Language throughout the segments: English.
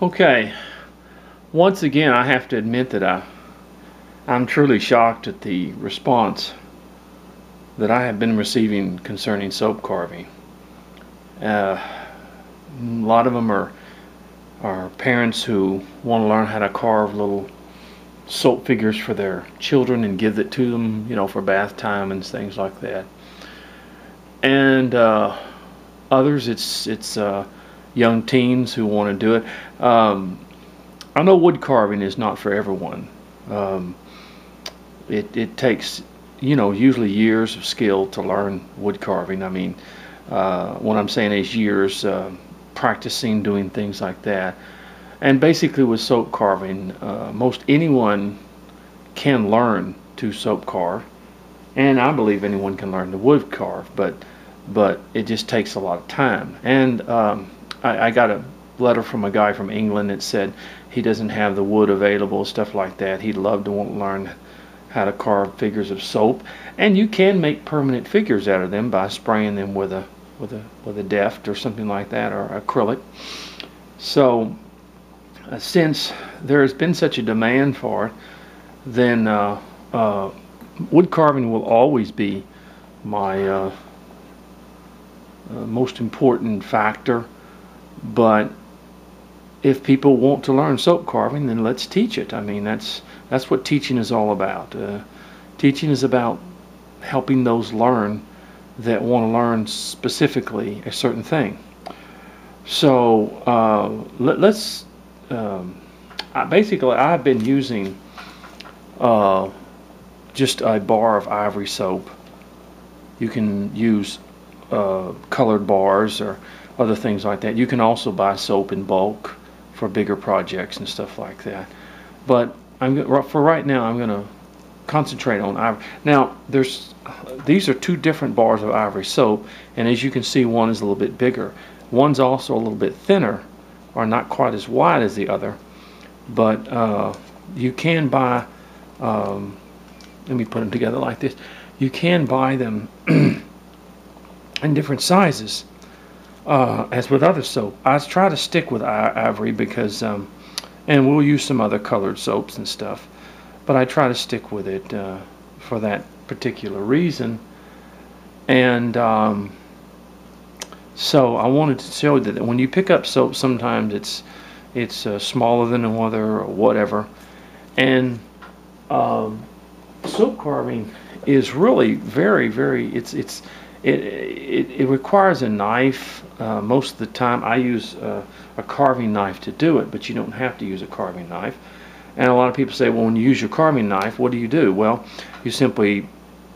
Okay, once again, I have to admit that I'm truly shocked at the response that I have been receiving concerning soap carving. A lot of them are parents who want to learn how to carve little soap figures for their children and give it to them, for bath time and things like that. And others, it's young teens who want to do it. I know wood carving is not for everyone. Um, it takes, usually years of skill to learn wood carving. I mean, what I'm saying is years practicing doing things like that. And basically with soap carving, most anyone can learn to soap carve, and I believe anyone can learn to wood carve, but it just takes a lot of time. And I got a letter from a guy from England that said he doesn't have the wood available, stuff like that. He'd love to want to learn how to carve figures of soap, and you can make permanent figures out of them by spraying them with a deft or something like that, or acrylic. So since there has been such a demand for it, then wood carving will always be my most important factor. But if people want to learn soap carving, then let's teach it. I mean, that's what teaching is all about. Teaching is about helping those learn that want to learn specifically a certain thing. So let's basically, I've been using just a bar of ivory soap. You can use colored bars or other things like that. You can also buy soap in bulk for bigger projects and stuff like that. But for right now, I'm going to concentrate on ivory. Now, these are two different bars of ivory soap, and as you can see, one is a little bit bigger. One's also a little bit thinner, or not quite as wide as the other. But you can buy, let me put them together like this. You can buy them in different sizes, as with other soap. I try to stick with ivory because, and we'll use some other colored soaps and stuff, but I try to stick with it for that particular reason. And so I wanted to show you that when you pick up soap, sometimes it's smaller than another or whatever. And soap carving is really very, very, it requires a knife. Most of the time I use a carving knife to do it, but you don't have to use a carving knife. And a lot of people say, well, when you use your carving knife, what do you do? Well, you simply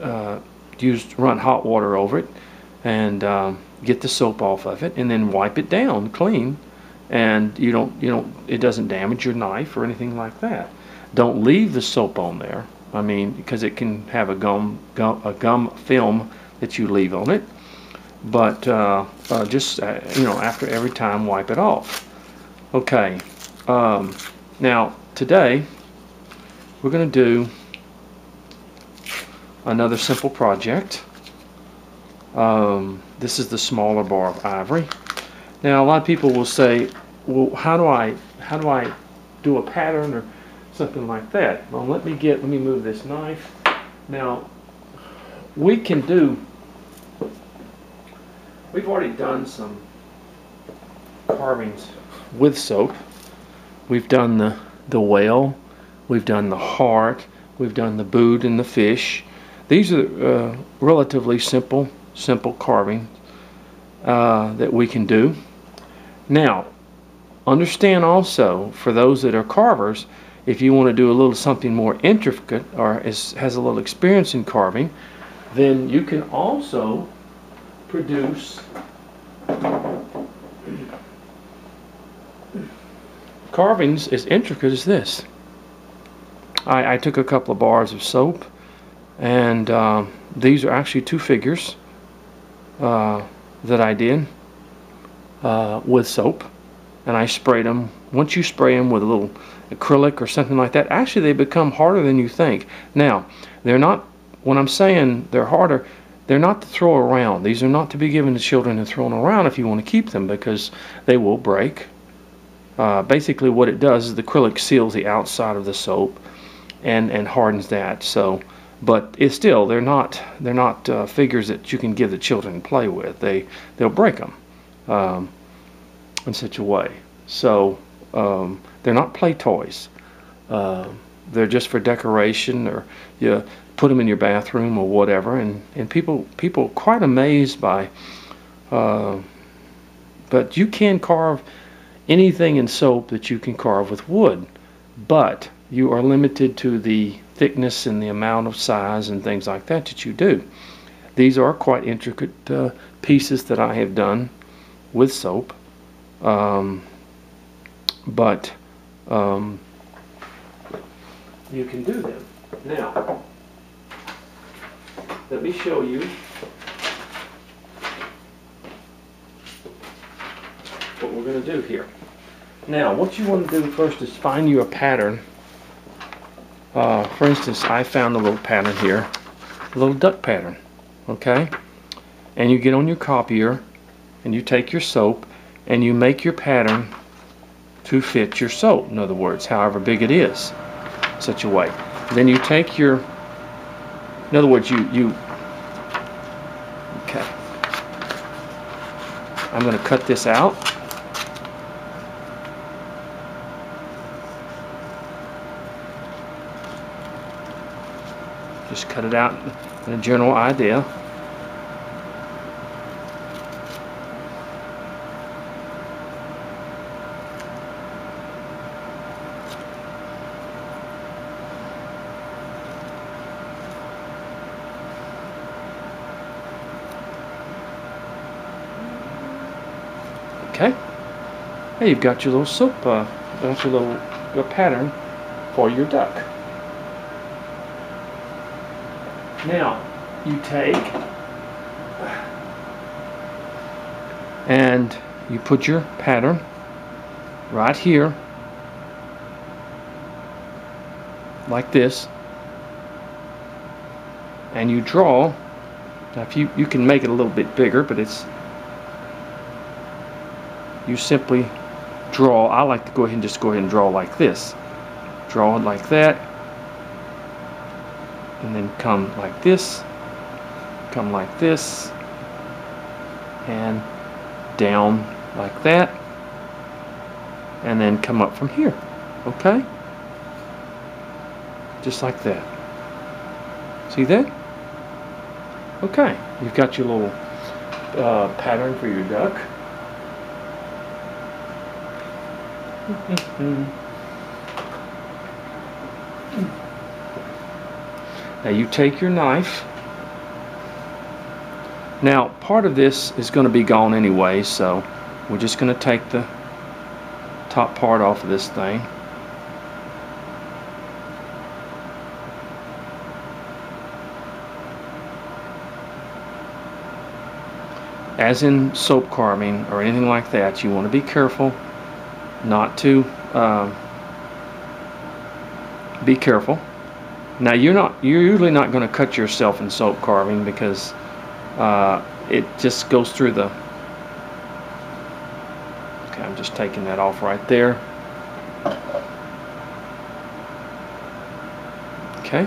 run hot water over it and get the soap off of it, and then wipe it down clean, and it doesn't damage your knife or anything like that. Don't leave the soap on there. I mean, because it can have a gum film that you leave on it. But just after every time, wipe it off. Okay. Now today we're going to do another simple project. This is the smaller bar of ivory. Now a lot of people will say, well, how do I do a pattern or something like that? Well, let me move this knife. Now we've already done some carvings with soap. We've done the whale, we've done the heart, we've done the boot and the fish. These are relatively simple carving that we can do. Now, understand also, for those that are carvers, if you want to do a little something more intricate or has a little experience in carving, then you can also produce carvings as intricate as this. I took a couple of bars of soap, and these are actually two figures that I did with soap, and I sprayed them. Once you spray them with a little acrylic or something like that, actually they become harder than you think. Now, they're not, when I'm saying they're harder, they're not to throw around. These are not to be given to children and thrown around if you want to keep them, because they will break. Basically what it does is the acrylic seals the outside of the soap and hardens that. So, but it's still, they're not figures that you can give the children to play with. They'll break them in such a way. So they're not play toys. They're just for decoration, or you put them in your bathroom or whatever. And people are quite amazed by. But you can carve anything in soap that you can carve with wood, but you are limited to the thickness and the amount of size and things like that that you do. These are quite intricate pieces that I have done with soap, but you can do them. Now, let me show you what we're going to do here. Now, what you want to do first is find you a pattern. For instance, I found a little pattern here, a little duck pattern, okay? And you get on your copier and you take your soap and you make your pattern to fit your soap. In other words, however big it is, such a way. Then you take your, in other words, okay. I'm going to cut this out. Just cut it out in a general idea. Okay. Hey, you've got your little soap, got your pattern for your duck. Now, you take and you put your pattern right here, like this, and you draw. Now, if you can make it a little bit bigger, but you simply draw. I like to go ahead and draw like this. Draw it like that. And then come like this, and down like that, and then come up from here, okay? Just like that. See that? Okay, you've got your little pattern for your duck. Now you take your knife. Now part of this is going to be gone anyway, so we're just going to take the top part off of this thing. As in soap carving or anything like that, you want to be careful not to be careful. Now you're usually not going to cut yourself in soap carving because it just goes through the. Okay, I'm just taking that off right there. Okay.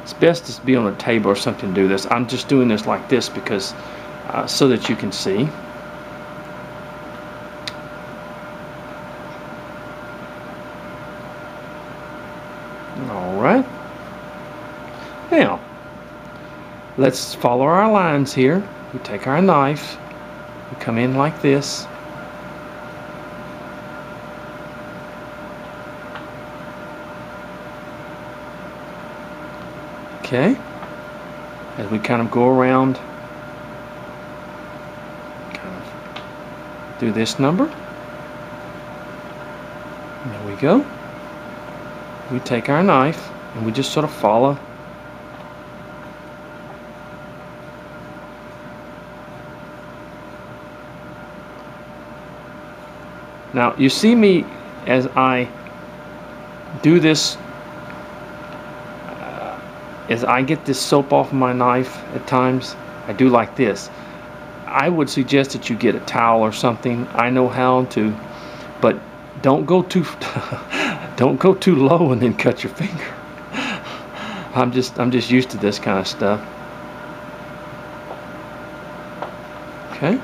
It's best to be on a table or something to do this. I'm just doing this like this because so that you can see. Alright, now let's follow our lines here. We take our knife, we come in like this, okay, as we kind of go around, kind of do this number, there we go. We take our knife and we just sort of follow. Now you see me as I do this, as I get this soap off my knife at times, I do like this. I would suggest that you get a towel or something. I know how to, but don't go too don't go too low and then cut your finger. I'm just used to this kind of stuff. Okay.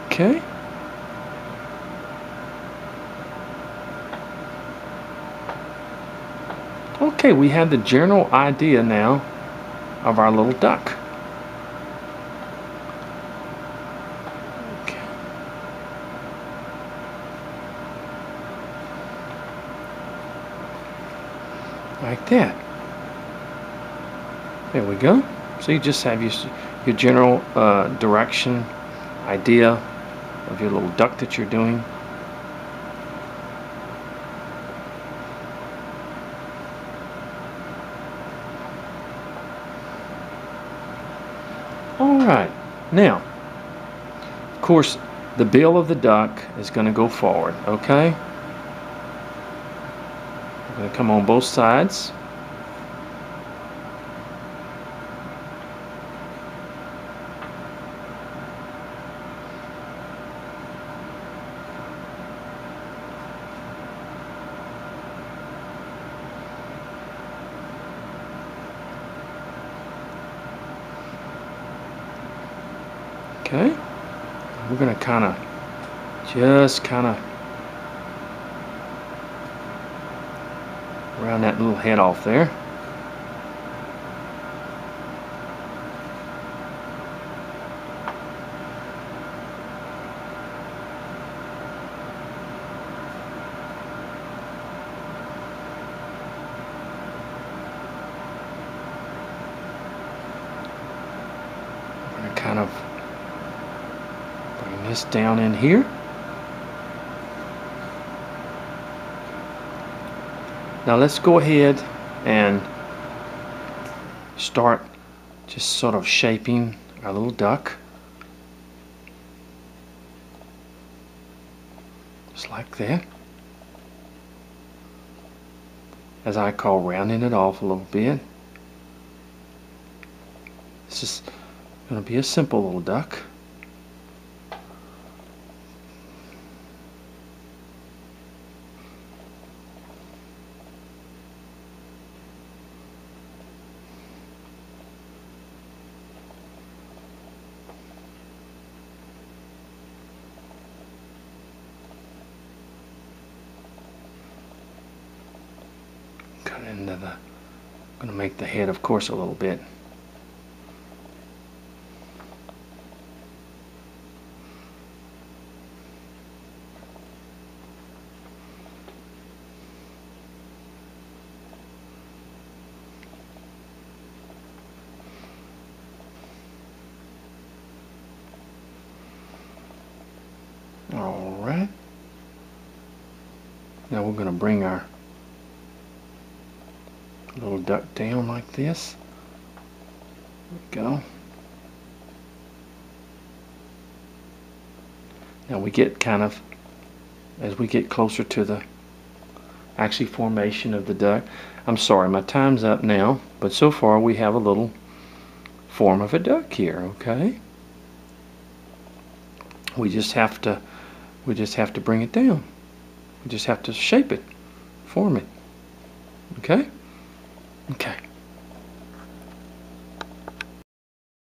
Okay. Okay, we have the general idea now of our little duck. Okay. Like that. There we go. So you just have your general direction, idea of your little duck that you're doing. Alright, now, of course, the bill of the duck is going to go forward, okay? We're going to come on both sides. Okay, we're going to just kind of round that little head off there. We're going to kind of bring this down in here. Now let's go ahead and start just sort of shaping our little duck. Just like that. As I call rounding it off a little bit. This is going to be a simple little duck. Into the, I'm going to make the head, of course, a little bit. All right. Now we're going to bring our little duck down like this. There we go. Now we get kind of, as we get closer to the actually formation of the duck. I'm sorry, my time's up now, but so far we have a little form of a duck here, okay? We just have to bring it down. We just have to shape it, form it. Okay? Okay.